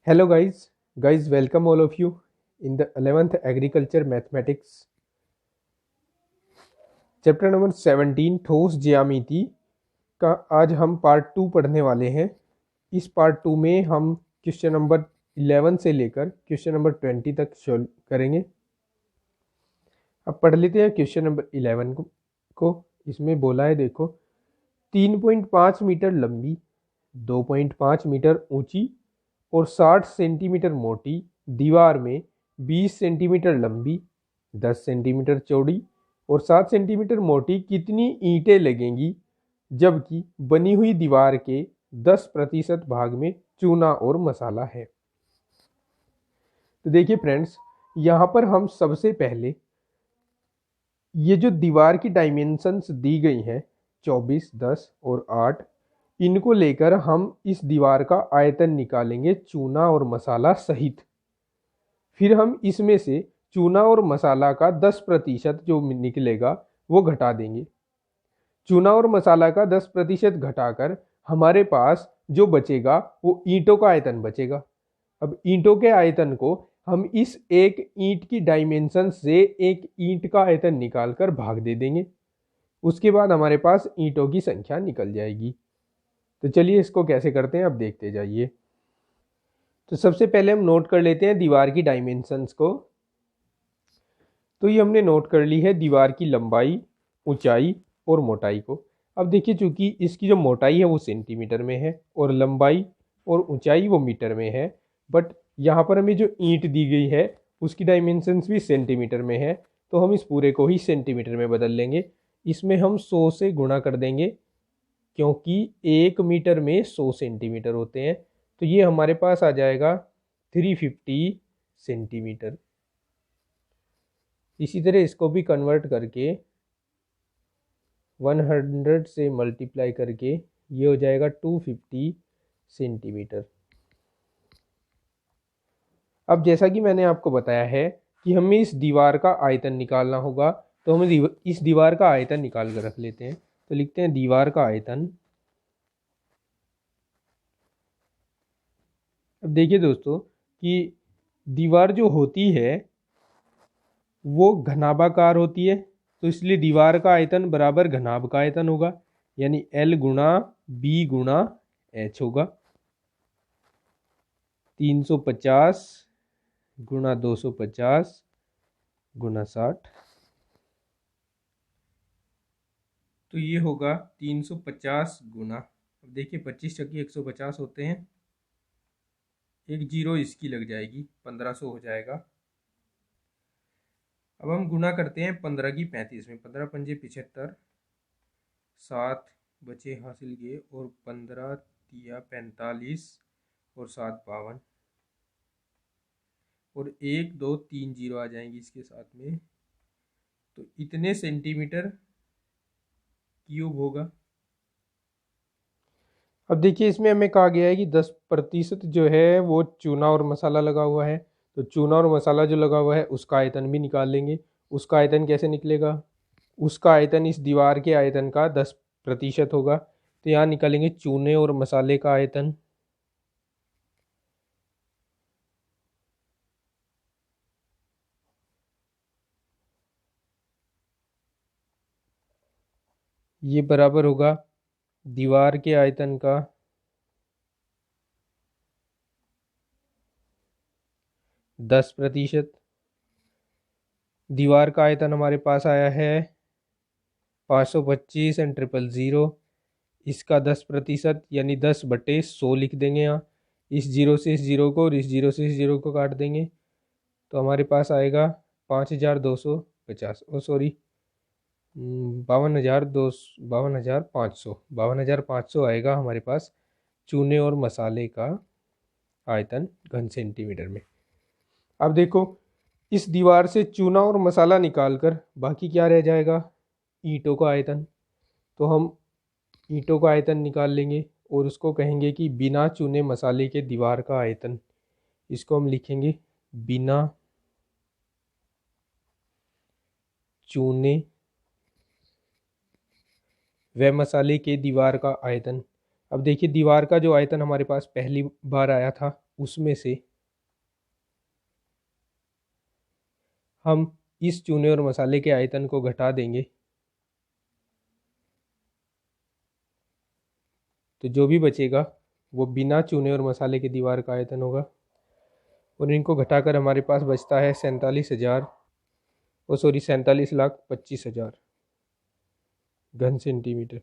Hello guys, welcome all of you in the 11th Agriculture Mathematics chapter number 17 ठोस ज्यामिति का आज हम पार्ट 2 पढ़ने वाले हैं। इस पार्ट 2 में हम क्वेश्चन नंबर 11 से लेकर क्वेश्चन नंबर 20 तक सॉल्व करेंगे। अब पढ़ लेते हैं क्वेश्चन नंबर 11 को। इसमें बोला है, देखो, 3.5 मीटर लंबी, 2.5 मीटर ऊंची और 60 सेंटीमीटर मोटी दीवार में 20 सेंटीमीटर लंबी, 10 सेंटीमीटर चौड़ी और 7 सेंटीमीटर मोटी कितनी ईंटें लगेंगी जबकि बनी हुई दीवार के 10% भाग में चूना और मसाला है। तो देखिए फ्रेंड्स, यहाँ पर हम सबसे पहले ये जो दीवार की डायमेंशंस दी गई हैं 24, 10 और 8, इनको लेकर हम इस दीवार का आयतन निकालेंगे चूना और मसाला सहित। फिर हम इसमें से चूना और मसाला का 10% जो निकलेगा वो घटा देंगे। चूना और मसाला का 10% घटाकर हमारे पास जो बचेगा वो ईंटों का आयतन बचेगा। अब ईंटों के आयतन को हम इस एक ईंट की डायमेंशन से एक ईंट का आयतन निकालकर भाग दे देंगे। उसके बाद हमारे पास ईंटों की संख्या निकल जाएगी। तो चलिए इसको कैसे करते हैं अब देखते जाइए। तो सबसे पहले हम नोट कर लेते हैं दीवार की डायमेंशंस को। तो ये हमने नोट कर ली है दीवार की लंबाई, ऊंचाई और मोटाई को। अब देखिए, चूंकि इसकी जो मोटाई है वो सेंटीमीटर में है और लंबाई और ऊंचाई वो मीटर में है, बट यहाँ पर हमें जो ईंट दी गई है उसकी डायमेंशंस भी सेंटीमीटर में है, तो हम इस पूरे को ही सेंटीमीटर में बदल लेंगे। इसमें हम 100 से गुणा कर देंगे क्योंकि 1 मीटर में 100 सेंटीमीटर होते हैं। तो ये हमारे पास आ जाएगा 350 सेंटीमीटर। इसी तरह इसको भी कन्वर्ट करके 100 से मल्टीप्लाई करके ये हो जाएगा 250 सेंटीमीटर। अब जैसा कि मैंने आपको बताया है कि हमें इस दीवार का आयतन निकालना होगा, तो हम इस दीवार का आयतन निकाल कर रख लेते हैं। तो लिखते हैं दीवार का आयतन। अब देखिए दोस्तों कि दीवार जो होती है वो घनाभाकार होती है, तो इसलिए दीवार का आयतन बराबर घनाभ का आयतन होगा, यानी L गुणा B गुणा H होगा। 350 गुणा 250 गुणा 60, तो ये होगा 350 गुणा, अब देखिए 25 चक्की 150 होते हैं, एक जीरो इसकी लग जाएगी, 1500 हो जाएगा। अब हम गुणा करते हैं 15 की 35 में, 15 पंजे 75, 7 बचे हासिल किए और 15 तिया 45 और 7 52 और 1 2 3 जीरो आ जाएंगी इसके साथ में, तो इतने सेंटीमीटर क्यूब होगा। अब देखिए इसमें हमें कहा गया है कि 10% जो है वो चूना और मसाला लगा हुआ है, तो चूना और मसाला जो लगा हुआ है उसका आयतन भी निकाल लेंगे। उसका आयतन कैसे निकलेगा? उसका आयतन इस दीवार के आयतन का 10% होगा, तो यहाँ निकालेंगे चूने और मसाले का आयतन। ये बराबर होगा दीवार के आयतन का 10%। दीवार का आयतन हमारे पास आया है 525 एंड 000। इसका 10% यानी 10/100 लिख देंगे यहाँ। इस जीरो से इस जीरो को और इस जीरो से इस जीरो को काट देंगे, तो हमारे पास आएगा 5250, ओ सॉरी 52,500 आएगा हमारे पास चूने और मसाले का आयतन घन सेंटीमीटर में। अब देखो, इस दीवार से चूना और मसाला निकालकर बाकी क्या रह जाएगा? ईंटों का आयतन। तो हम ईंटों का आयतन निकाल लेंगे और उसको कहेंगे कि बिना चूने मसाले के दीवार का आयतन। इसको हम लिखेंगे बिना चूने व मसाले के दीवार का आयतन। अब देखिए दीवार का जो आयतन हमारे पास पहली बार आया था उसमें से हम इस चूने और मसाले के आयतन को घटा देंगे, तो जो भी बचेगा वो बिना चूने और मसाले के दीवार का आयतन होगा। और इनको घटाकर हमारे पास बचता है 47,25,000 घन सेंटीमीटर।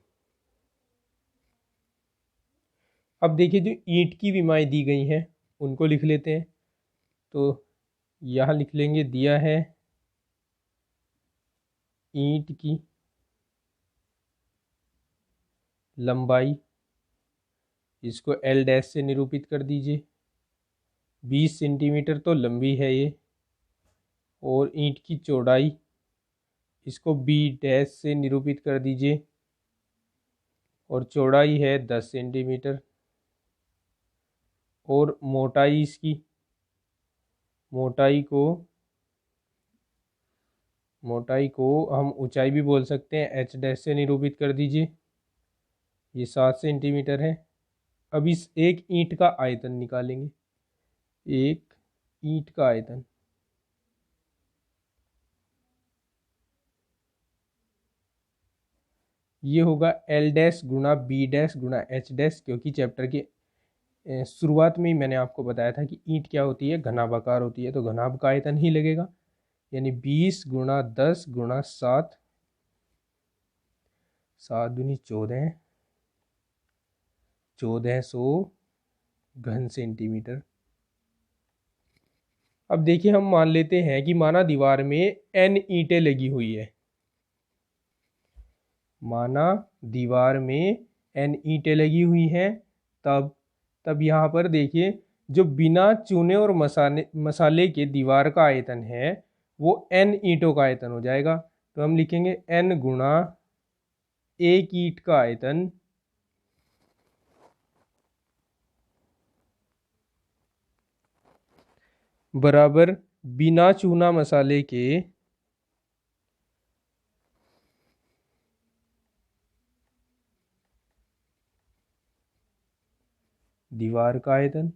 अब देखिए जो ईंट की विमाएं दी गई हैं उनको लिख लेते हैं। तो यहाँ लिख लेंगे, दिया है ईंट की लंबाई, इसको L डैश से निरूपित कर दीजिए। 20 सेंटीमीटर तो लंबी है ये। और ईंट की चौड़ाई, इसको B डैश से निरूपित कर दीजिए, और चौड़ाई है 10 सेंटीमीटर। और मोटाई, इसकी मोटाई को हम ऊंचाई भी बोल सकते हैं, H डैश से निरूपित कर दीजिए, ये 7 सेंटीमीटर है। अब इस एक ईंट का आयतन निकालेंगे। एक ईंट का आयतन, ये होगा L डैश गुणा B डैश गुणा H डैश, क्योंकि चैप्टर के शुरुआत में ही मैंने आपको बताया था कि ईंट क्या होती है, घनाभाकार होती है, तो घनाभ का आयतन ही लगेगा। यानी 20 गुणा 10 गुणा 7, 7 दूनी 14, 1400 घन सेंटीमीटर। अब देखिए हम मान लेते हैं कि माना दीवार में n ईंटें लगी हुई है। माना दीवार में n ईंटें लगी हुई हैं, तब यहाँ पर देखिए जो बिना चूने और मसाले के दीवार का आयतन है वो n ईंटों का आयतन हो जाएगा। तो हम लिखेंगे n गुणा एक ईंट का आयतन बराबर बिना चूना मसाले के दीवार का आयतन।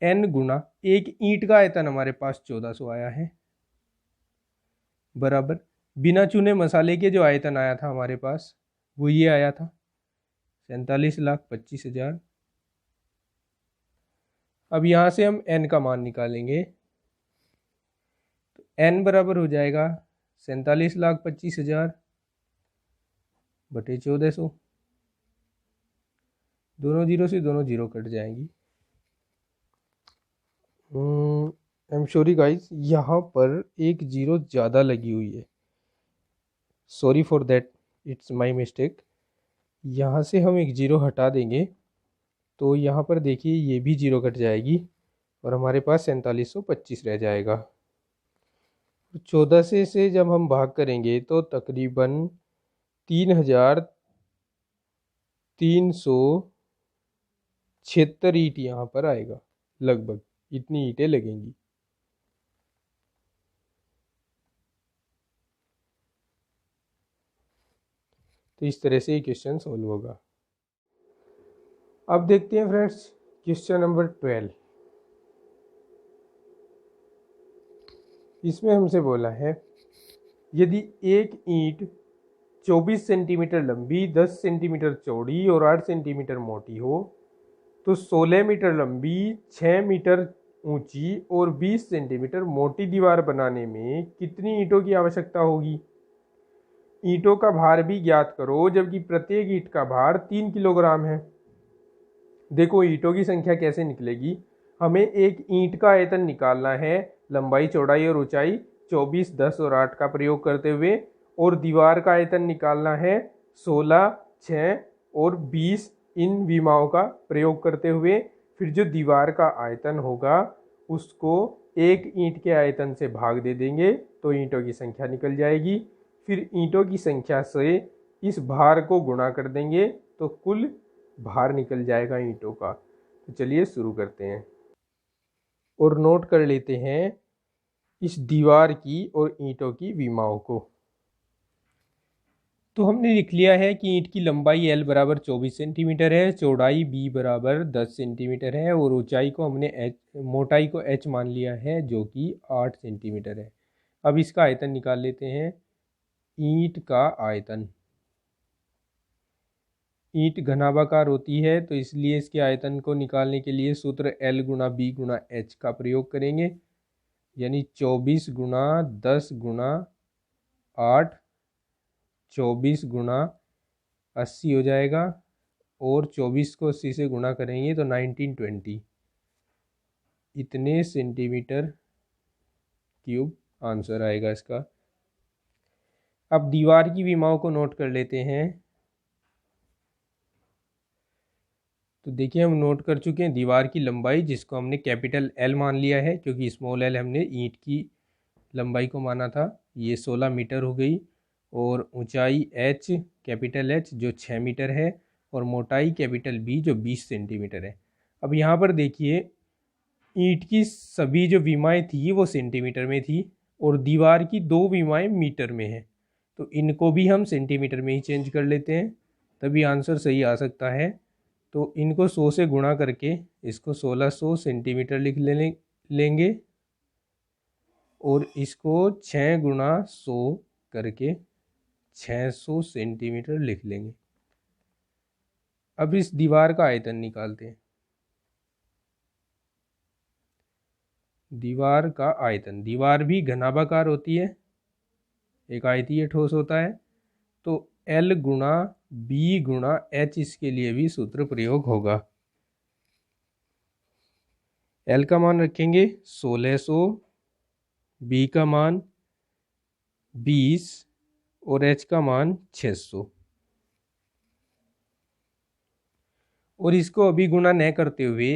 n गुना एक ईंट का आयतन हमारे पास 1400 आया है, बराबर बिना चूने मसाले के जो आयतन आया था हमारे पास वो ये आया था 47,25,000। अब यहाँ से हम n का मान निकालेंगे, तो n बराबर हो जाएगा 47,25,000 बटे 1400। दोनों जीरो से दोनों जीरो कट जाएंगी। आई एम सॉरी गाइस, यहाँ पर एक जीरो ज़्यादा लगी हुई है, sorry for that, it's my mistake. यहाँ से हम एक जीरो हटा देंगे तो यहाँ पर देखिए ये भी जीरो कट जाएगी और हमारे पास 4725 रह जाएगा। 14 से जब हम भाग करेंगे तो तकरीबन 3,376 ईंट यहाँ पर आएगा, लगभग इतनी ईंटें लगेंगी। तो इस तरह से ये क्वेश्चन सॉल्व होगा। अब देखते हैं फ्रेंड्स क्वेश्चन नंबर 12। इसमें हमसे बोला है यदि एक ईंट 24 सेंटीमीटर लंबी, 10 सेंटीमीटर चौड़ी और 8 सेंटीमीटर मोटी हो तो 16 मीटर लंबी, 6 मीटर ऊंची और 20 सेंटीमीटर मोटी दीवार बनाने में कितनी ईंटों की आवश्यकता होगी। ईंटों का भार भी ज्ञात करो जबकि प्रत्येक ईंट का भार 3 किलोग्राम है। देखो ईंटों की संख्या कैसे निकलेगी, हमें एक ईंट का आयतन निकालना है, लंबाई चौड़ाई और ऊंचाई 24, 10 और 8 का प्रयोग करते हुए, और दीवार का आयतन निकालना है 16, 6 और 20 इन विमाओं का प्रयोग करते हुए। फिर जो दीवार का आयतन होगा उसको एक ईंट के आयतन से भाग दे देंगे तो ईंटों की संख्या निकल जाएगी। फिर ईंटों की संख्या से इस भार को गुणा कर देंगे तो कुल भार निकल जाएगा ईंटों का। तो चलिए शुरू करते हैं और नोट कर लेते हैं इस दीवार की और ईंटों की विमाओं को। तो हमने लिख लिया है कि ईंट की लंबाई L बराबर 24 सेंटीमीटर है, चौड़ाई B बराबर 10 सेंटीमीटर है और ऊंचाई को हमने मोटाई को H मान लिया है जो कि 8 सेंटीमीटर है। अब इसका आयतन निकाल लेते हैं। ईंट का आयतन, ईंट घनाभाकार होती है तो इसलिए इसके आयतन को निकालने के लिए सूत्र L गुणा B गुणा H का प्रयोग करेंगे, यानी 24 गुणा 10 गुणा 8, 24 गुणा 80 हो जाएगा और 24 को 80 से गुणा करेंगे तो 1920 इतने सेंटीमीटर क्यूब आंसर आएगा इसका। अब दीवार की विमाओं को नोट कर लेते हैं। तो देखिए हम नोट कर चुके हैं दीवार की लंबाई, जिसको हमने कैपिटल L मान लिया है क्योंकि स्मॉल l हमने ईंट की लंबाई को माना था, ये 16 मीटर हो गई। और ऊंचाई H कैपिटल H जो 6 मीटर है और मोटाई कैपिटल B जो 20 सेंटीमीटर है। अब यहाँ पर देखिए ईंट की सभी जो विमाएँ थी वो सेंटीमीटर में थी और दीवार की 2 विमाएँ मीटर में हैं, तो इनको भी हम सेंटीमीटर में ही चेंज कर लेते हैं, तभी आंसर सही आ सकता है। तो इनको 100 से गुणा करके इसको 1600 सेंटीमीटर लिख लेंगे और इसको 6 गुणा 100 करके 600 सेंटीमीटर लिख लेंगे। अब इस दीवार का आयतन निकालते हैं। दीवार का आयतन, दीवार भी घनाभाकार होती है, एक आयतीय ठोस होता है, तो L गुणा B गुणा H इसके लिए भी सूत्र प्रयोग होगा। L का मान रखेंगे 1600, B का मान 20 और H का मान 600। और इसको अभी गुणा न करते हुए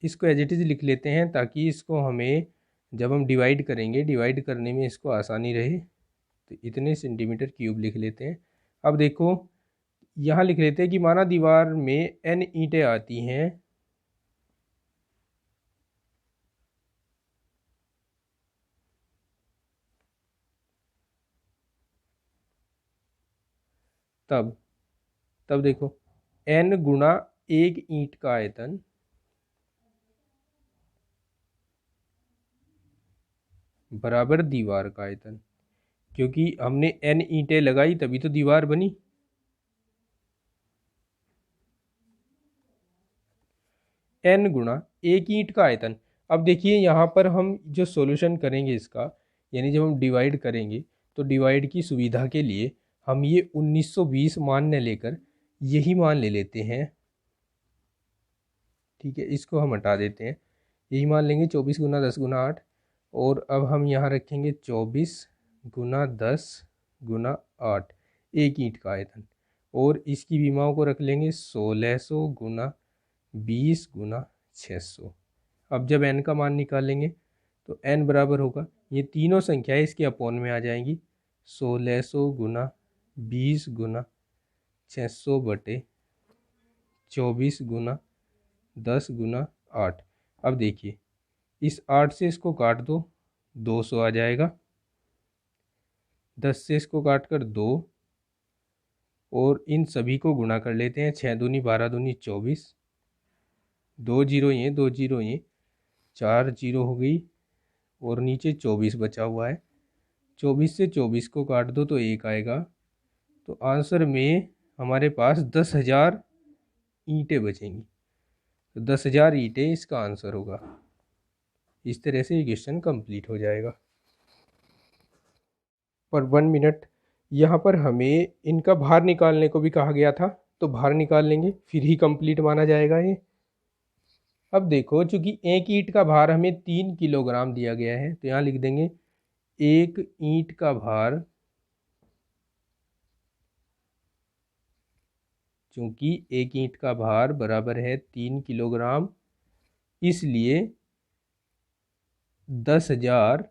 इसको एज इट इज़ लिख लेते हैं, ताकि इसको हमें जब हम डिवाइड करेंगे, डिवाइड करने में इसको आसानी रहे। तो इतने सेंटीमीटर क्यूब लिख लेते हैं। अब देखो यहाँ लिख लेते हैं कि माना दीवार में n ईंटें आती हैं, तब देखो n गुणा एक ईंट का आयतन बराबर दीवार का आयतन, क्योंकि हमने n ईंटें लगाई तभी तो दीवार बनी। n गुणा एक ईंट का आयतन। अब देखिए यहाँ पर हम जो सॉल्यूशन करेंगे इसका, यानी जब हम डिवाइड करेंगे तो डिवाइड की सुविधा के लिए हम ये 1920 मान न लेकर यही मान ले लेते हैं। ठीक है, इसको हम हटा देते हैं, यही मान लेंगे 24 गुना 10 गुना 8। और अब हम यहाँ रखेंगे 24 गुना 10 गुना 8 एक ईंट का आयतन, और इसकी विमाओं को रख लेंगे 1600 गुना 20 गुना 600। अब जब n का मान निकालेंगे तो n बराबर होगा, ये तीनों संख्याएं इसके अपोन में आ जाएंगी, 1600 गुना 20 गुना 600 बटे 24 गुना 10 गुना 8। अब देखिए इस 8 से इसको काट दो, 200 आ जाएगा, 10 से इसको काट कर 2, और इन सभी को गुणा कर लेते हैं, 6 दूनी 12 दूनी 24, 2 जीरो ये 2 जीरो ये 4 जीरो हो गई, और नीचे 24 बचा हुआ है, 24 से 24 को काट दो तो 1 आएगा। तो आंसर में हमारे पास 10,000 ईंटें बचेंगी, तो 10,000 ईंटें इसका आंसर होगा। इस तरह से ये क्वेश्चन कंप्लीट हो जाएगा। पर 1 मिनट, यहाँ पर हमें इनका भार निकालने को भी कहा गया था, तो भार निकाल लेंगे फिर ही कंप्लीट माना जाएगा ये। अब देखो चूंकि एक ईंट का भार हमें 3 किलोग्राम दिया गया है, तो यहाँ लिख देंगे एक ईंट का भार, चूंकि एक ईंट का भार बराबर है 3 किलोग्राम, इसलिए 10,000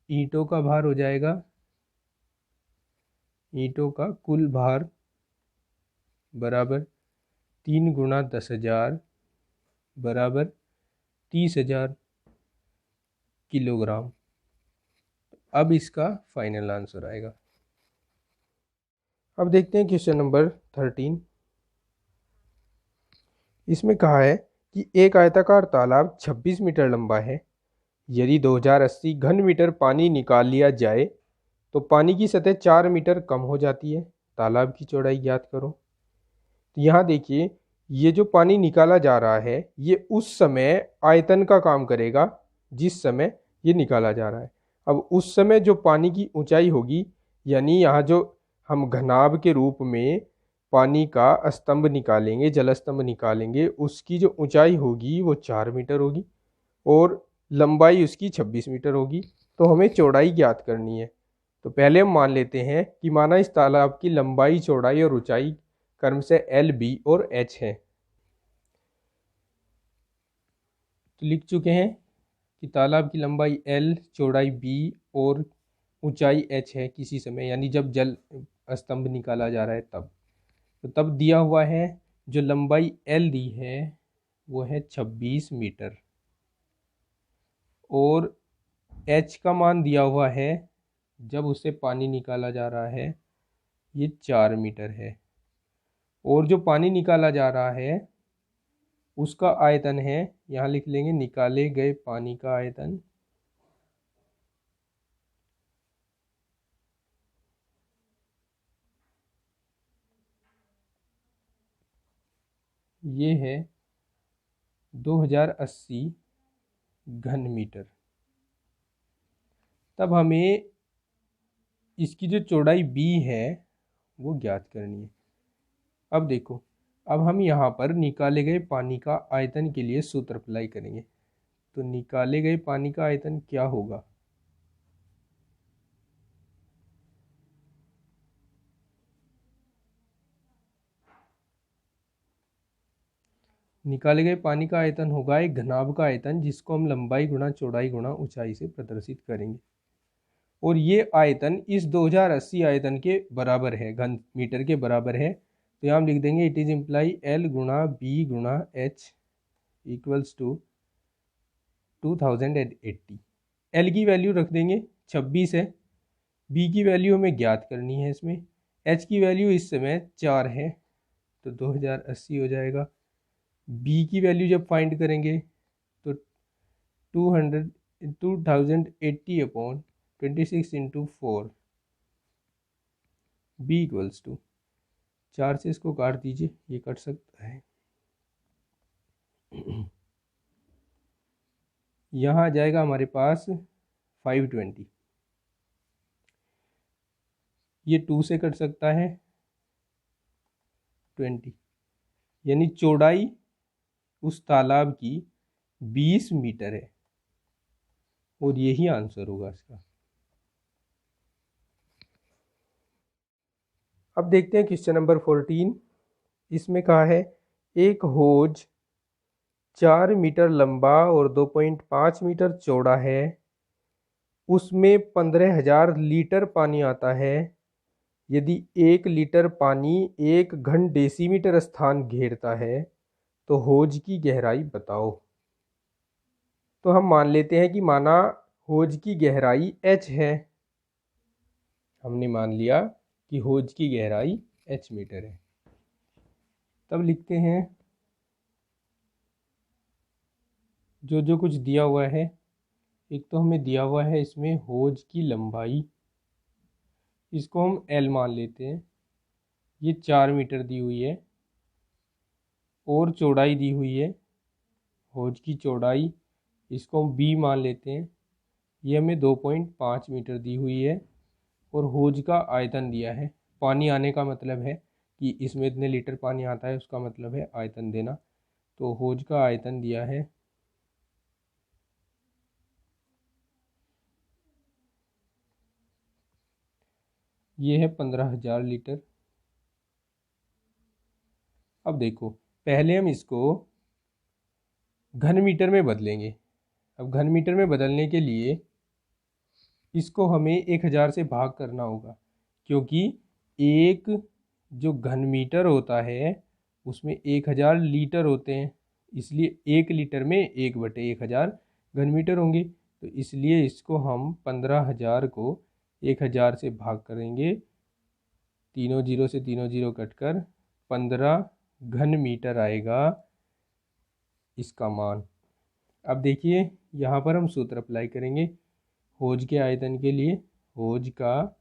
ईंटों का भार हो जाएगा। ईंटों का कुल भार बराबर 3 गुणा 10,000 बराबर 30,000 किलोग्राम। अब इसका फाइनल आंसर आएगा। अब देखते हैं क्वेश्चन नंबर 13। इसमें कहा है कि एक आयताकार तालाब 26 मीटर लंबा है। यदि 2080 घन मीटर पानी निकाल लिया जाए तो पानी की सतह 4 मीटर कम हो जाती है। तालाब की चौड़ाई ज्ञात करो। तो यहाँ देखिए, ये जो पानी निकाला जा रहा है ये उस समय आयतन का काम करेगा जिस समय ये निकाला जा रहा है। अब उस समय जो पानी की ऊंचाई होगी, यानी यहाँ जो हम घनाभ के रूप में पानी का स्तंभ निकालेंगे, जल स्तंभ निकालेंगे, उसकी जो ऊंचाई होगी वो 4 मीटर होगी और लंबाई उसकी 26 मीटर होगी। तो हमें चौड़ाई ज्ञात करनी है। तो पहले हम मान लेते हैं कि माना इस तालाब की लंबाई, चौड़ाई और ऊंचाई क्रम से एल, बी और एच है। तो लिख चुके हैं कि तालाब की लंबाई एल, चौड़ाई बी और ऊंचाई एच है किसी समय, यानी जब जल स्तंभ निकाला जा रहा है तब। तो तब दिया हुआ है, जो लंबाई एल दी है वो है 26 मीटर और एच का मान दिया हुआ है जब उससे पानी निकाला जा रहा है ये 4 मीटर है। और जो पानी निकाला जा रहा है उसका आयतन है, यहाँ लिख लेंगे निकाले गए पानी का आयतन। ये है 2080 घन मीटर। तब हमें इसकी जो चौड़ाई b है वो ज्ञात करनी है। अब देखो, अब हम यहाँ पर निकाले गए पानी का आयतन के लिए सूत्र अप्लाई करेंगे। तो निकाले गए पानी का आयतन क्या होगा? निकाले गए पानी का आयतन होगा एक घनाभ का आयतन, जिसको हम लंबाई गुणा चौड़ाई गुणा ऊंचाई से प्रदर्शित करेंगे। और ये आयतन इस 2080 आयतन के बराबर है, घन मीटर के बराबर है। तो यहाँ हम लिख देंगे इट इज इम्प्लाई एल गुणा बी गुणा एच इक्वल्स टू 2080। एल की वैल्यू रख देंगे 26 है, बी की वैल्यू हमें ज्ञात करनी है इसमें, एच की वैल्यू इस समय 4 है तो 2080 हो जाएगा। बी की वैल्यू जब फाइंड करेंगे तो 2080 upon 26 into 4, B equals to 4 से इसको काट दीजिए, ये कट सकता है। यहाँ आ जाएगा हमारे पास 520, ये 2 से कट सकता है 20, यानी चौड़ाई उस तालाब की 20 मीटर है और यही आंसर होगा इसका। अब देखते हैं क्वेश्चन नंबर 14। इसमें कहा है एक हौज 4 मीटर लंबा और 2.5 मीटर चौड़ा है, उसमें 15,000 लीटर पानी आता है। यदि 1 लीटर पानी 1 घन डेसीमीटर स्थान घेरता है तो हौज की गहराई बताओ। तो हम मान लेते हैं कि माना हौज की गहराई h है। हमने मान लिया कि हौज की गहराई h मीटर है। तब लिखते हैं जो जो कुछ दिया हुआ है। एक तो हमें दिया हुआ है इसमें हौज की लंबाई, इसको हम L मान लेते हैं, ये 4 मीटर दी हुई है। और चौड़ाई दी हुई है, हौज की चौड़ाई, इसको हम B मान लेते हैं, ये हमें 2.5 मीटर दी हुई है। और हौज का आयतन दिया है, पानी आने का मतलब है कि इसमें इतने लीटर पानी आता है, उसका मतलब है आयतन देना। तो हौज का आयतन दिया है ये है 15,000 लीटर। अब देखो, पहले हम इसको घन मीटर में बदलेंगे। अब घन मीटर में बदलने के लिए इसको हमें 1000 से भाग करना होगा, क्योंकि एक जो घन मीटर होता है उसमें 1000 लीटर होते हैं, इसलिए 1 लीटर में 1/1000 घन मीटर होंगे। तो इसलिए इसको हम 15,000 को 1000 से भाग करेंगे तीनों जीरो से तीनों जीरो कटकर 15 घन मीटर आएगा इसका मान। अब देखिए यहाँ पर हम सूत्र अप्लाई करेंगे होज के आयतन के लिए, होज का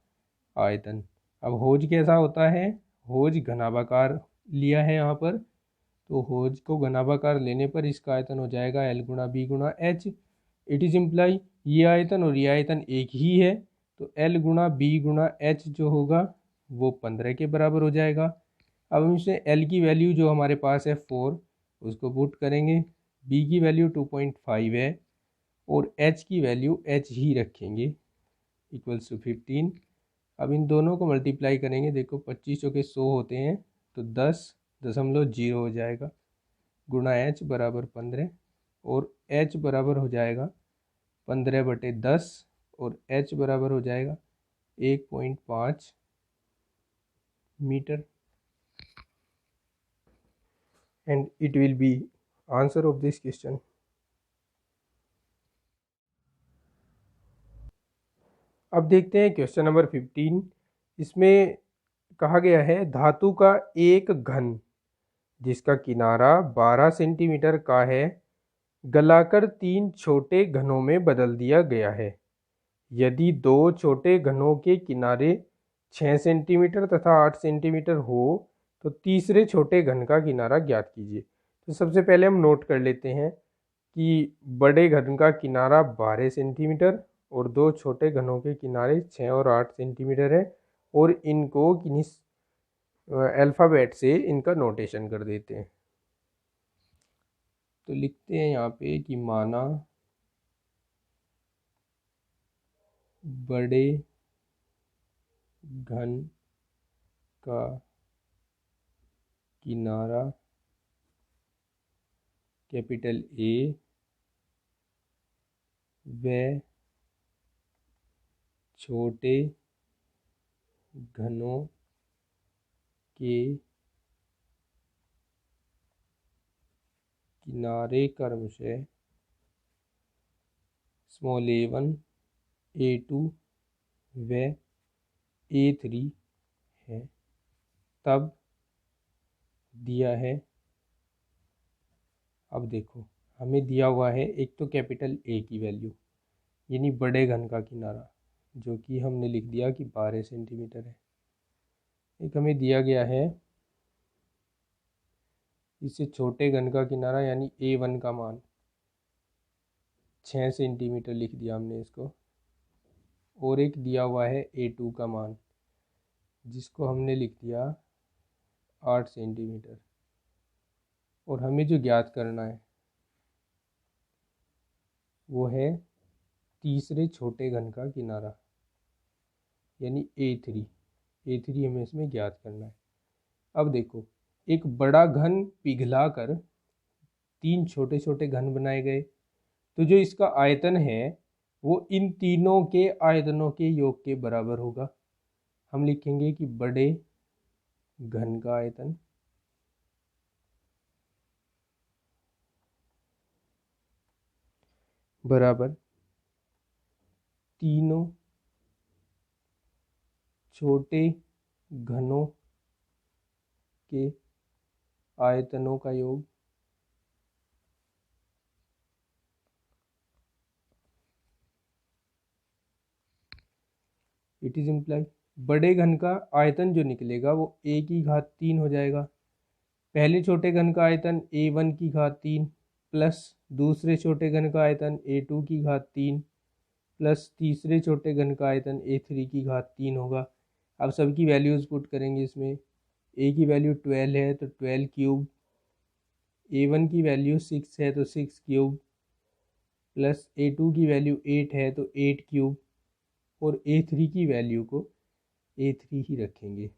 आयतन। अब होज कैसा होता है, होज घनाभाकार लिया है यहाँ पर, तो होज को घनाभाकार लेने पर इसका आयतन हो जाएगा L गुणा बी गुणा एच। इट इज इम्प्लाई ये आयतन और ये आयतन एक ही है, तो L गुणा बी गुणा एच जो होगा वो 15 के बराबर हो जाएगा। अब हम इसमें L की वैल्यू जो हमारे पास है 4 उसको पुट करेंगे, B की वैल्यू 2.5 है और H की वैल्यू H ही रखेंगे इक्वल्स टू 15। अब इन दोनों को मल्टीप्लाई करेंगे, देखो 25 चौके 100 होते हैं तो 10.0 हो जाएगा गुणा H बराबर 15 और H बराबर हो जाएगा 15/10 और H बराबर हो जाएगा 1.5 metre. And it will be answer of this question. अब देखते हैं क्वेश्चन नंबर 15। इसमें कहा गया है धातु का एक घन जिसका किनारा 12 सेंटीमीटर का है गलाकर 3 छोटे घनों में बदल दिया गया है। यदि 2 छोटे घनों के किनारे 6 सेंटीमीटर तथा 8 सेंटीमीटर हो तो तीसरे छोटे घन का किनारा ज्ञात कीजिए। तो सबसे पहले हम नोट कर लेते हैं कि बड़े घन का किनारा 12 सेंटीमीटर और 2 छोटे घनों के किनारे 6 और 8 सेंटीमीटर है, और इनको अल्फ़ाबेट से इनका नोटेशन कर देते हैं। तो लिखते हैं यहाँ पे कि माना बड़े घन का किनारा कैपिटल A व छोटे घनों के किनारे क्रमशः स्मॉल a1 a2 व a3 है, तब दिया है। अब देखो हमें दिया हुआ है एक तो कैपिटल A की वैल्यू यानी बड़े घन का किनारा जो कि हमने लिख दिया कि 12 सेंटीमीटर है। एक हमें दिया गया है इससे छोटे घन का किनारा यानी A1 का मान 6 सेंटीमीटर लिख दिया हमने इसको, और एक दिया हुआ है A2 का मान जिसको हमने लिख दिया 8 सेंटीमीटर। और हमें जो ज्ञात करना है वो है तीसरे छोटे घन का किनारा यानी A3 हमें इसमें ज्ञात करना है। अब देखो एक बड़ा घन पिघला कर 3 छोटे छोटे घन बनाए गए, तो जो इसका आयतन है वो इन तीनों के आयतनों के योग के बराबर होगा। हम लिखेंगे कि बड़े घन का आयतन बराबर तीनों छोटे घनों के आयतनों का योग इट इज इम्प्लाई बड़े घन का आयतन जो निकलेगा वो A की घात 3 हो जाएगा। पहले छोटे घन का आयतन A1 की घात 3 प्लस दूसरे छोटे घन का आयतन A2 की घात 3 प्लस तीसरे छोटे घन का आयतन A3 की घात 3 होगा। अब सबकी वैल्यूज़ पुट करेंगे इसमें। A की वैल्यू 12 है तो 12 क्यूब, A1 की वैल्यू 6 है तो 6 क्यूब, प्लस A2 की वैल्यू 8 है तो 8 क्यूब, और A3 की वैल्यू को A3 ही रखेंगे।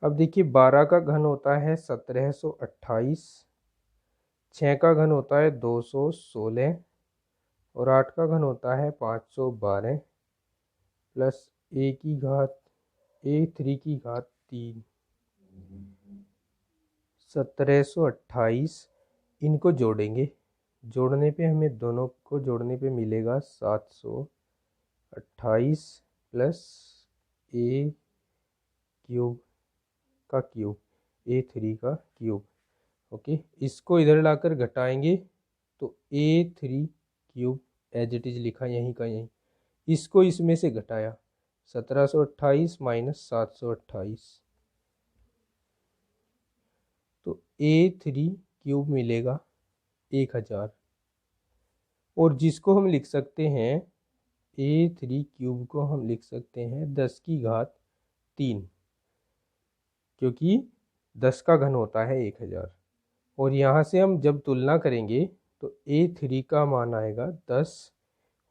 अब देखिए 12 का घन होता है 1728, 6 का घन होता है 216 और 8 का घन होता है 512 प्लस A3 की घात 3 1728। इनको जोड़ेंगे, जोड़ने पे हमें दोनों को जोड़ने पे मिलेगा 728 प्लस ए क्यूब का क्यूब, A3 का क्यूब। ओके, इसको इधर लाकर घटाएंगे तो A3 cube as it is लिखा यहीं का यहीं, इसको इसमें से घटाया 1728 माइनस 728, तो A3 क्यूब मिलेगा 1000। और जिसको हम लिख सकते हैं A3 क्यूब को हम लिख सकते हैं 10 की घात 3, क्योंकि 10 का घन होता है 1000। और यहाँ से हम जब तुलना करेंगे तो A3 का मान आएगा 10,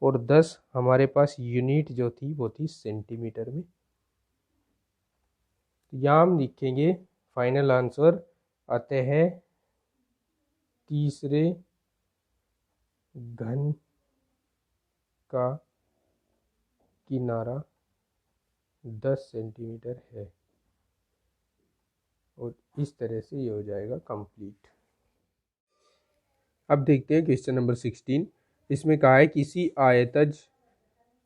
और 10 हमारे पास यूनिट जो थी वो थी सेंटीमीटर में। तो यहाँ हम लिखेंगे फाइनल आंसर आते हैं तीसरे घन का किनारा 10 सेंटीमीटर है, और इस तरह से ये हो जाएगा कंप्लीट। अब देखते हैं क्वेश्चन नंबर 16। इसमें कहा है किसी आयतज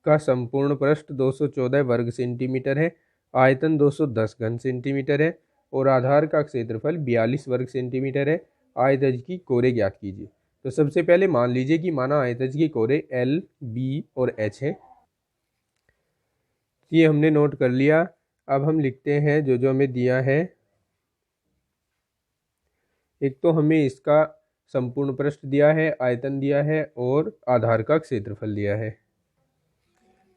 का संपूर्ण पृष्ठ 214 वर्ग सेंटीमीटर है, आयतन 210 घन सेंटीमीटर है और आधार का क्षेत्रफल 42 वर्ग सेंटीमीटर है। आयतज की कोरे ज्ञात कीजिए। तो सबसे पहले मान लीजिए कि माना आयतज की कोरे L, B और H है। ये हमने नोट कर लिया। अब हम लिखते हैं जो जो हमें दिया है। एक तो हमें इसका संपूर्ण पृष्ठ दिया है, आयतन दिया है और आधार का क्षेत्रफल दिया है।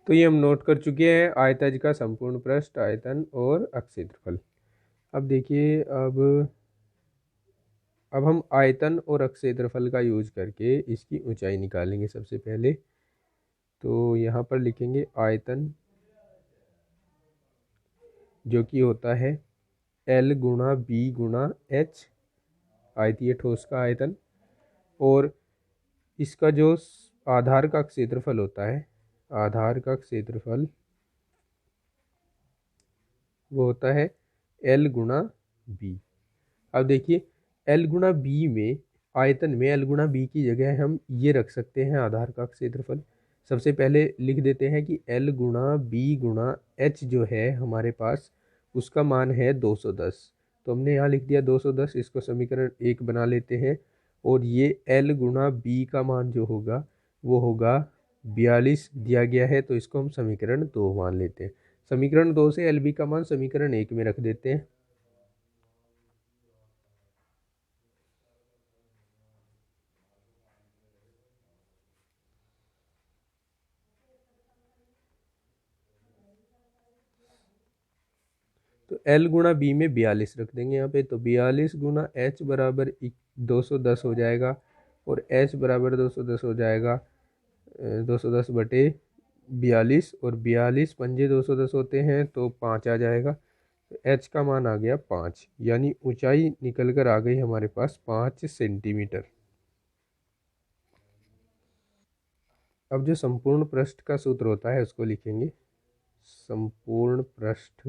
तो ये हम नोट कर चुके हैं, आयतज का संपूर्ण पृष्ठ, आयतन और क्षेत्रफल। अब देखिए, अब हम आयतन और क्षेत्रफल का यूज करके इसकी ऊंचाई निकालेंगे। सबसे पहले तो यहाँ पर लिखेंगे आयतन, जो कि होता है L गुणा B गुणा H, आयतीय ठोस का आयतन, और इसका जो आधार का क्षेत्रफल होता है, आधार का क्षेत्रफल वो होता है L गुणा B। अब देखिए L गुणा B में, आयतन में L गुणा B की जगह हम ये रख सकते हैं आधार का क्षेत्रफल। सबसे पहले लिख देते हैं कि L गुणा B गुणा H जो है हमारे पास, उसका मान है 210। तो हमने यहाँ लिख दिया 210, इसको समीकरण 1 बना लेते हैं। और ये L गुणा B का मान जो होगा वो होगा 42 दिया गया है, तो इसको हम समीकरण 2 मान लेते हैं। समीकरण 2 से LB का मान समीकरण 1 में रख देते हैं। तो L गुणा B में 42 रख देंगे यहाँ पे, तो 42 गुणा H बराबर 210 हो जाएगा, और H बराबर 210 हो जाएगा 210 बटे 42, और 42 पंजे 210 होते हैं तो 5 आ जाएगा। तो H का मान आ गया 5, यानी ऊंचाई निकल कर आ गई हमारे पास 5 सेंटीमीटर। अब जो संपूर्ण पृष्ठ का सूत्र होता है उसको लिखेंगे। संपूर्ण पृष्ठ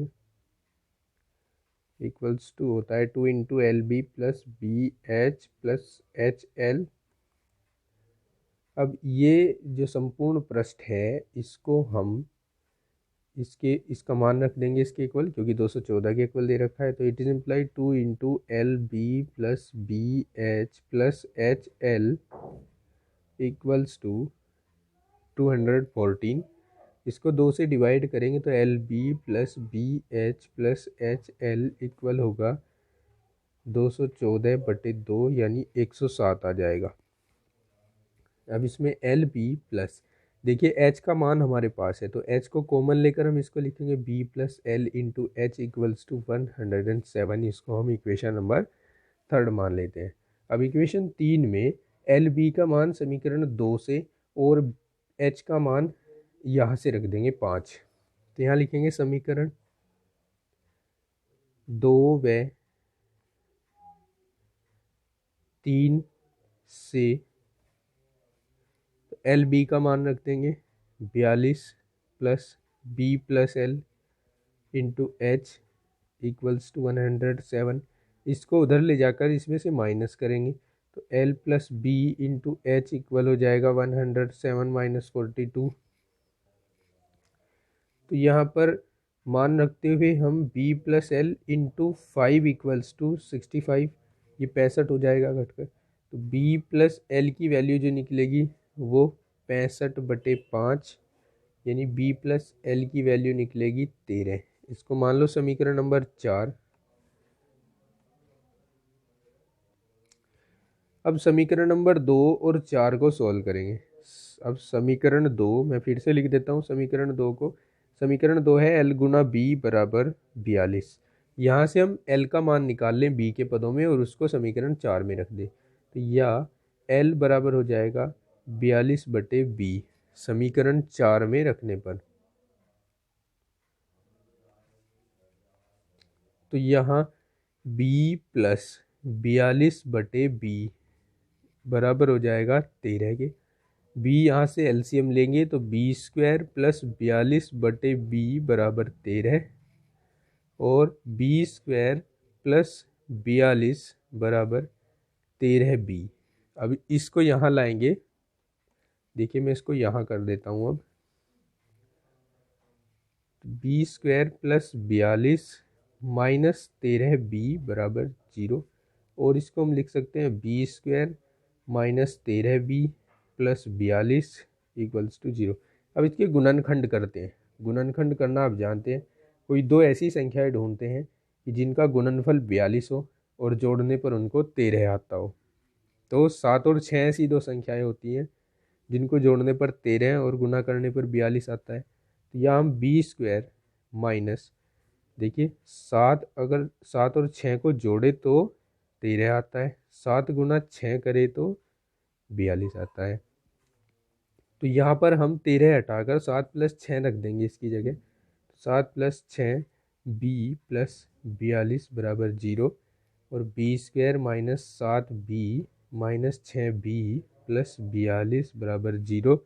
इक्वल्स टू होता है 2 into LB plus BH plus HL। अब ये जो संपूर्ण पृष्ठ है इसको हम इसका मान रख देंगे इसके इक्वल, क्योंकि 214 के इक्वल दे रखा है। तो it is imply 2 into LB plus BH plus HL equals to 214। इसको 2 से डिवाइड करेंगे तो LB plus BH plus HL equal होगा 214 बटे 2, यानी 107 आ जाएगा। अब इसमें LB प्लस, देखिए H का मान हमारे पास है, तो H को कॉमन लेकर हम इसको लिखेंगे B plus L into H equals to 107। इसको हम इक्वेशन नंबर 3 मान लेते हैं। अब इक्वेशन 3 में LB का मान समीकरण 2 से और H का मान यहाँ से रख देंगे 5। तो यहाँ लिखेंगे समीकरण 2 व 3 से LB का मान रख देंगे 42 plus B plus L into H equals to 107। इसको उधर ले जाकर इसमें से माइनस करेंगे तो L plus B into H equal हो जाएगा 107 माइनस 42। तो यहाँ पर मान रखते हुए हम b plus L into 5 equals to 65, ये 65 हो जाएगा घटकर। तो b प्लस एल की वैल्यू जो निकलेगी वो 65/5, यानी b प्लस एल की वैल्यू निकलेगी 13। इसको मान लो समीकरण नंबर 4। अब समीकरण नंबर 2 और 4 को सॉल्व करेंगे। अब समीकरण 2 मैं फिर से लिख देता हूँ समीकरण 2 को। समीकरण 2 है L गुना B बराबर 42। यहाँ से हम L का मान निकाल लें B के पदों में और उसको समीकरण 4 में रख दें, तो या L बराबर हो जाएगा 42/B समीकरण 4 में रखने पर। तो यहाँ B प्लस 42/B बराबर हो जाएगा 13 के। b यहाँ से एलसीएम लेंगे तो b² प्लस 42/b बराबर 13 और b² प्लस 42 बराबर 13b। अब इसको यहाँ लाएंगे, देखिए मैं इसको यहाँ कर देता हूँ। अब b² प्लस 42 माइनस 13b बराबर 0, और इसको हम लिख सकते हैं b² minus 13b plus 42 equals to 0। अब इसके गुणनखंड करते हैं। गुणनखंड करना आप जानते हैं, कोई दो ऐसी संख्याएं ढूंढते हैं कि जिनका गुणनफल 42 हो और जोड़ने पर उनको 13 आता हो। तो 7 और 6 ऐसी दो संख्याएं होती हैं जिनको जोड़ने पर 13 और गुना करने पर 42 आता है। तो यहाँ हम b² माइनस, देखिए 7, अगर 7 और 6 को जोड़े तो 13 आता है, 7 गुना 6 करे तो 42 आता है। तो यहाँ पर हम 13 हटाकर 7 प्लस 6 रख देंगे इसकी जगह। 7 प्लस 6 b प्लस 42 बराबर 0, और b² minus 7b minus 6b plus 42 बराबर 0।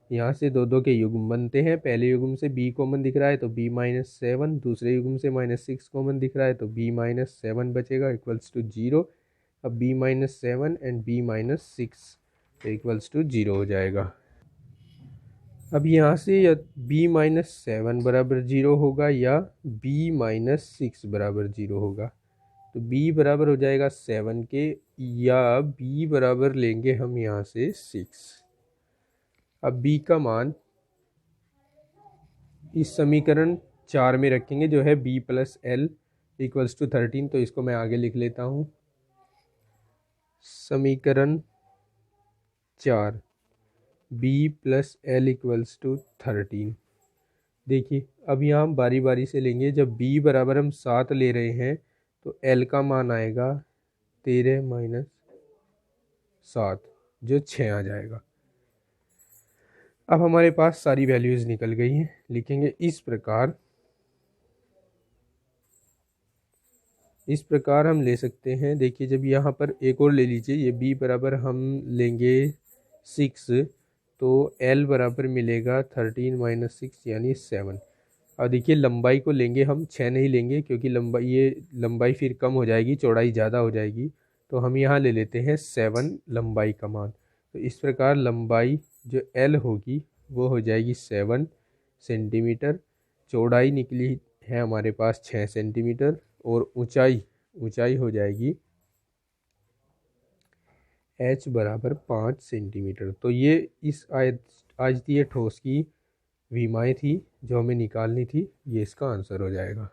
यहाँ से दो दो के युग्म बनते हैं। पहले युग्म से b कॉमन दिख रहा है तो b माइनस 7, दूसरे युग्म से -6 कॉमन दिख रहा है तो b माइनस 7 बचेगा इक्वल्स टू 0। अब b minus 7 and b minus 6 equals to 0 हो जाएगा। अब यहाँ से या b माइनस 7 बराबर 0 होगा या b माइनस 6 बराबर 0 होगा। तो b बराबर हो जाएगा 7 के, या b बराबर लेंगे हम यहाँ से 6। अब b का मान इस समीकरण 4 में रखेंगे जो है b plus L equals to 13। तो इसको मैं आगे लिख लेता हूँ। समीकरण 4 b plus L equals to 13। देखिए अब यहाँ हम बारी बारी से लेंगे। जब b बराबर हम 7 ले रहे हैं तो l का मान आएगा 13 माइनस 7 जो 6 आ जाएगा। अब हमारे पास सारी वैल्यूज़ निकल गई हैं। लिखेंगे इस प्रकार हम ले सकते हैं। देखिए जब यहाँ पर एक और ले लीजिए, ये b बराबर हम लेंगे 6 तो l बराबर मिलेगा 13 माइनस 6 यानी 7। अब देखिए लंबाई को लेंगे हम, 6 नहीं लेंगे क्योंकि लंबाई फिर कम हो जाएगी, चौड़ाई ज़्यादा हो जाएगी। तो हम यहाँ ले लेते हैं 7 लंबाई का मान। तो इस प्रकार लंबाई जो l होगी वो हो जाएगी 7 सेंटीमीटर। चौड़ाई निकली है हमारे पास 6 सेंटीमीटर और ऊंचाई हो जाएगी h बराबर 5 सेंटीमीटर। तो ये इस आयतीय ठोस की विमाएँ थी जो हमें निकालनी थी। ये इसका आंसर हो जाएगा।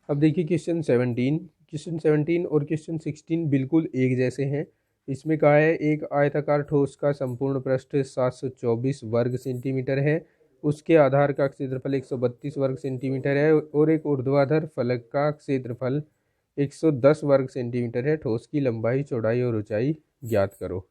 अब देखिए क्वेश्चन 17 और क्वेश्चन 16 बिल्कुल एक जैसे हैं। इसमें कहा है एक आयताकार ठोस का संपूर्ण पृष्ठ 724 वर्ग सेंटीमीटर है, उसके आधार का क्षेत्रफल 132 वर्ग सेंटीमीटर है और एक ऊर्ध्वाधर फलक का क्षेत्रफल 110 वर्ग सेंटीमीटर है। ठोस की लंबाई, चौड़ाई और ऊंचाई ज्ञात करो।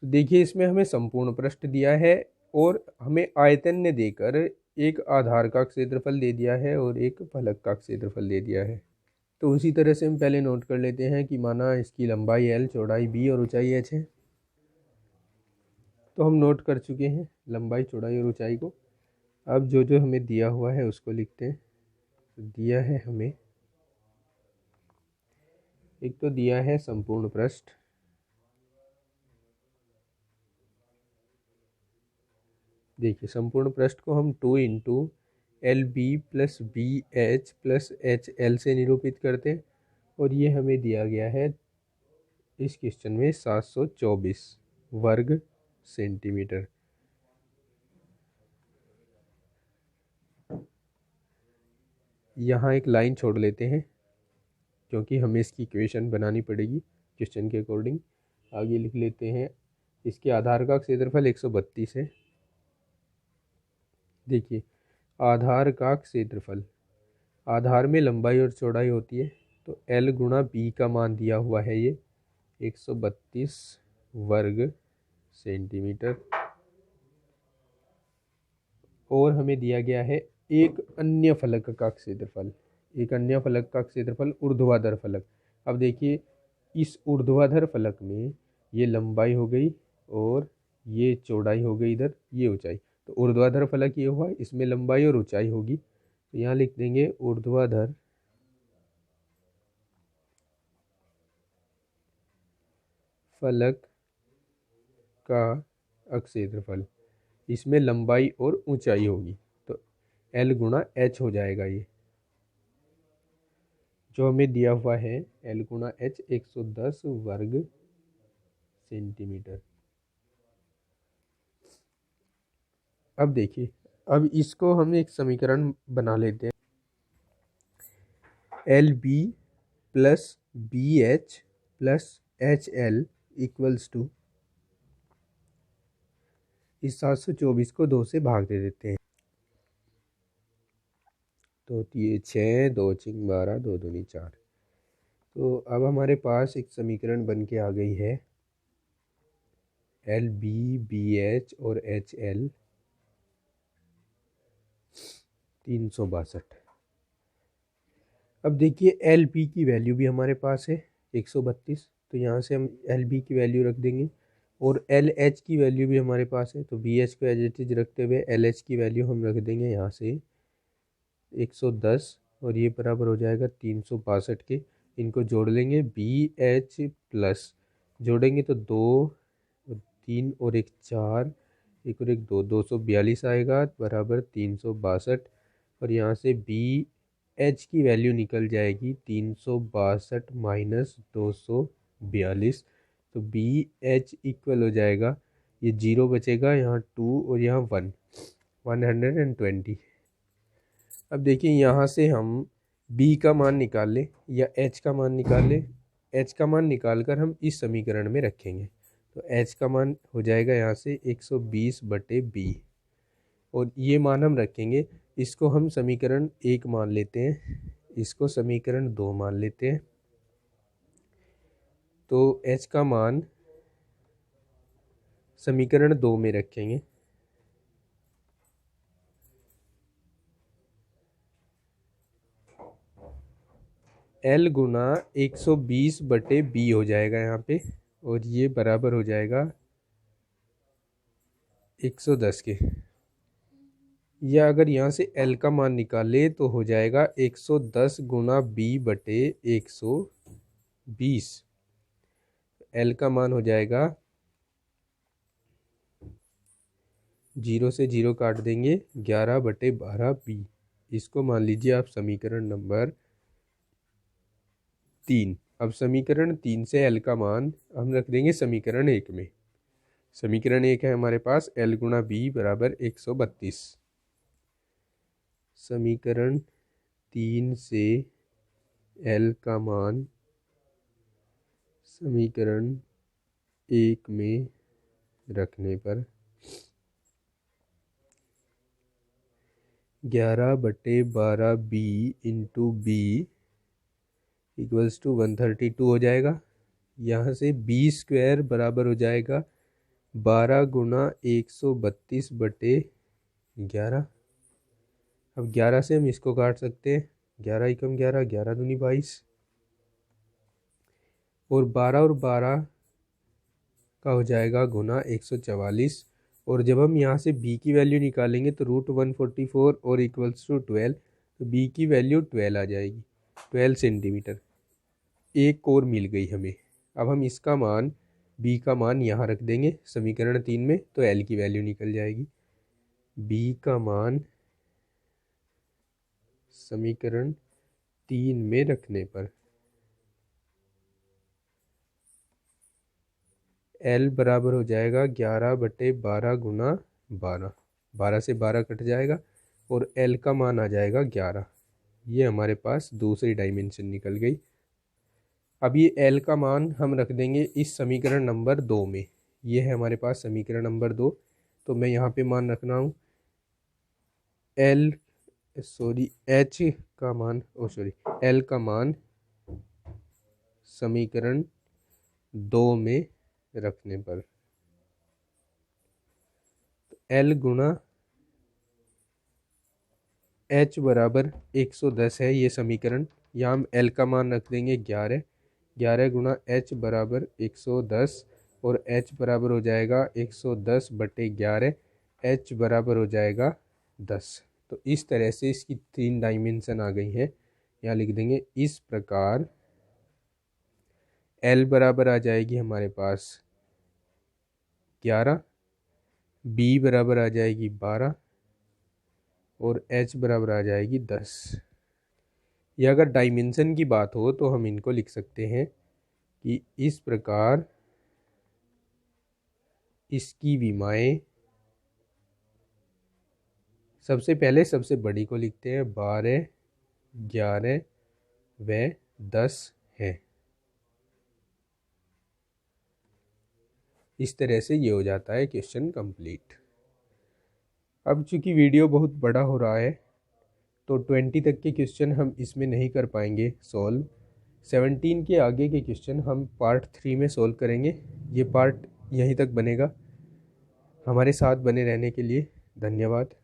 देखिए इसमें हमें संपूर्ण पृष्ठ दिया है और हमें आयतन ने देकर एक आधार का क्षेत्रफल दे दिया है और एक फलक का क्षेत्रफल दे दिया है। तो उसी तरह से हम पहले नोट कर लेते हैं कि माना इसकी लंबाई l, चौड़ाई b और ऊंचाई h है। तो हम नोट कर चुके हैं लंबाई, चौड़ाई और ऊंचाई को। अब जो जो हमें दिया हुआ है उसको लिखते हैं। तो दिया है हमें, एक तो दिया है संपूर्ण पृष्ठ, देखिए संपूर्ण पृष्ठ को हम 2 into L B plus B H plus H L से निरूपित करते हैं और ये हमें दिया गया है इस क्वेश्चन में 724 वर्ग सेंटीमीटर। यहाँ एक लाइन छोड़ लेते हैं क्योंकि हमें इसकी इक्वेशन बनानी पड़ेगी क्वेश्चन के अकॉर्डिंग। आगे लिख लेते हैं इसके आधार का क्षेत्रफल 132 है। देखिए आधार का क्षेत्रफल, आधार में लंबाई और चौड़ाई होती है तो L गुणा B का मान दिया हुआ है ये 132 वर्ग सेंटीमीटर। और हमें दिया गया है एक अन्य फलक का क्षेत्रफल, एक अन्य फलक का क्षेत्रफल ऊर्ध्वाधर फलक। अब देखिए इस ऊर्ध्वाधर फलक में ये लंबाई हो गई और ये चौड़ाई हो गई, इधर ये ऊंचाई। तो ऊर्ध्वाधर फलक ये हुआ, इसमें लंबाई और ऊंचाई होगी तो यहाँ लिख देंगे ऊर्ध्वाधर फलक का क्षेत्रफल, इसमें लंबाई और ऊंचाई होगी तो L गुणा H हो जाएगा। ये जो हमें दिया हुआ है L गुणा H 110 वर्ग सेंटीमीटर। अब देखिए अब इसको हम एक समीकरण बना लेते हैं। L B plus B H plus H L equals to, इस 724 को 2 से भाग दे देते हैं तो ये 6, 2 चिंग 12, 2 दूनी 4। तो अब हमारे पास एक समीकरण बन के आ गई है एल बी बी एच और एच एल 362। अब देखिए एल बी की वैल्यू भी हमारे पास है 132 तो यहाँ से हम एल बी की वैल्यू रख देंगे और एल एच की वैल्यू भी हमारे पास है तो बी एच को एज इट इज रखते हुए एल एच की वैल्यू हम रख देंगे यहाँ से 110 और ये बराबर हो जाएगा 362 के। इनको जोड़ लेंगे बी एच प्लस, जोड़ेंगे तो 2 3 और 1 4, 1 और 1 2, 242 आएगा बराबर 362 और यहाँ से बी एच की वैल्यू निकल जाएगी 362 माइनस 242 तो बी एच इक्वल हो जाएगा, ये 0 बचेगा यहाँ 2 और यहाँ 1, 120। अब देखिए यहाँ से हम b का मान निकाल लें या h का मान निकाल लें। h का मान निकाल कर हम इस समीकरण में रखेंगे तो h का मान हो जाएगा यहाँ से 120/b और ये मान हम रखेंगे। इसको हम समीकरण 1 मान लेते हैं, इसको समीकरण 2 मान लेते हैं तो h का मान समीकरण 2 में रखेंगे L गुना 120/b हो जाएगा यहाँ पे और ये बराबर हो जाएगा 110 के। या अगर यहाँ से L का मान निकाले तो हो जाएगा 110 गुना b/120। L का मान हो जाएगा 0 से 0 काट देंगे 11/12b। इसको मान लीजिए आप समीकरण नंबर 3। अब समीकरण 3 से L का मान हम रख देंगे समीकरण 1 में। समीकरण 1 है हमारे पास L गुणा b बराबर 132। समीकरण 3 से L का मान समीकरण 1 में रखने पर 11/12b into B equals to 132 हो जाएगा। यहाँ से b स्क्वायर बराबर हो जाएगा 12 गुना 132/11। अब 11 से हम इसको काट सकते हैं, 11 एकम 11, 11 दूनी 22 और 12 का हो जाएगा गुना 144। और जब हम यहाँ से b की वैल्यू निकालेंगे तो √144 और इक्वल्स टू 12 तो b की वैल्यू 12 आ जाएगी, 12 सेंटीमीटर। एक और मिल गई हमें। अब हम इसका मान b का मान यहाँ रख देंगे समीकरण 3 में तो l की वैल्यू निकल जाएगी b का मान समीकरण 3 में रखने पर L बराबर हो जाएगा 11/12 गुना 12, 12 से 12 कट जाएगा और L का मान आ जाएगा 11। ये हमारे पास दूसरी डायमेंशन निकल गई। अब ये L का मान हम रख देंगे इस समीकरण नंबर 2 में। ये है हमारे पास समीकरण नंबर 2, तो मैं यहाँ पे मान रखना हूँ H का मान L का मान समीकरण 2 में रखने पर L गुणा H बराबर 110 है ये समीकरण। यहाँ हम L का मान रख देंगे 11, 11 गुणा H बराबर 110 और H बराबर हो जाएगा 110/11, H बराबर हो जाएगा 10। तो इस तरह से इसकी 3 डायमेंशन आ गई हैं। यहाँ लिख देंगे इस प्रकार L बराबर आ जाएगी हमारे पास 11, B बराबर आ जाएगी 12 और H बराबर आ जाएगी 10। यह अगर डायमेंशन की बात हो तो हम इनको लिख सकते हैं कि इस प्रकार इसकी विमाएं, सबसे पहले सबसे बड़ी को लिखते हैं, 12, 11 व 10 है। इस तरह से ये हो जाता है क्वेश्चन कंप्लीट। अब चूंकि वीडियो बहुत बड़ा हो रहा है तो 20 तक के क्वेश्चन हम इसमें नहीं कर पाएंगे सॉल्व। 17 के आगे के क्वेश्चन हम पार्ट 3 में सॉल्व करेंगे। ये पार्ट यहीं तक बनेगा। हमारे साथ बने रहने के लिए धन्यवाद।